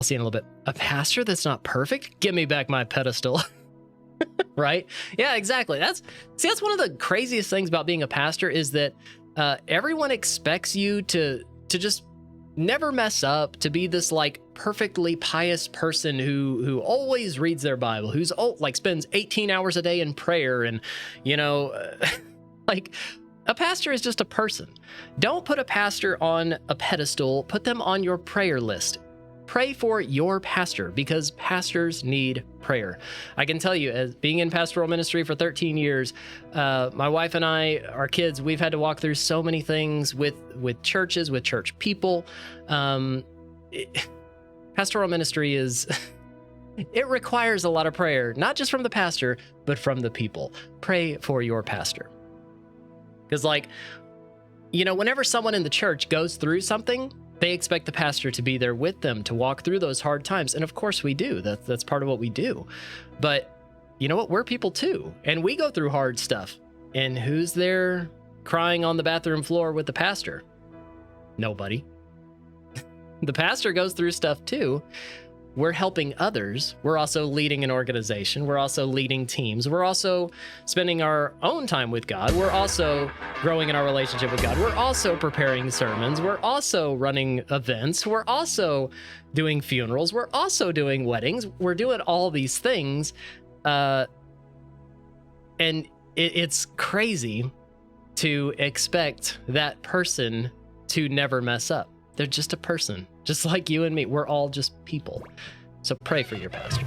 I'll see in a little bit. A pastor that's not perfect? Give me back my pedestal. Right? Yeah, exactly. That's one of the craziest things about being a pastor is that everyone expects you to just never mess up, to be this like perfectly pious person who always reads their Bible, who's like spends 18 hours a day in prayer, and you know, like a pastor is just a person. Don't put a pastor on a pedestal. Put them on your prayer list. Pray for your pastor because pastors need prayer. I can tell you, as being in pastoral ministry for 13 years, my wife and I, our kids, we've had to walk through so many things with churches, with church people. Pastoral ministry is, it requires a lot of prayer, not just from the pastor, but from the people. Pray for your pastor. Because like, you know, whenever someone in the church goes through something, they expect the pastor to be there with them to walk through those hard times. And of course we do. That's part of what we do. But you know what? We're people too. And we go through hard stuff. And who's there crying on the bathroom floor with the pastor? Nobody. The pastor goes through stuff too. We're helping others. We're also leading an organization. We're also leading teams. We're also spending our own time with God. We're also growing in our relationship with God. We're also preparing sermons. We're also running events. We're also doing funerals. We're also doing weddings. We're doing all these things. And it's crazy to expect that person to never mess up. They're just a person, just like you and me. We're all just people. So pray for your pastor.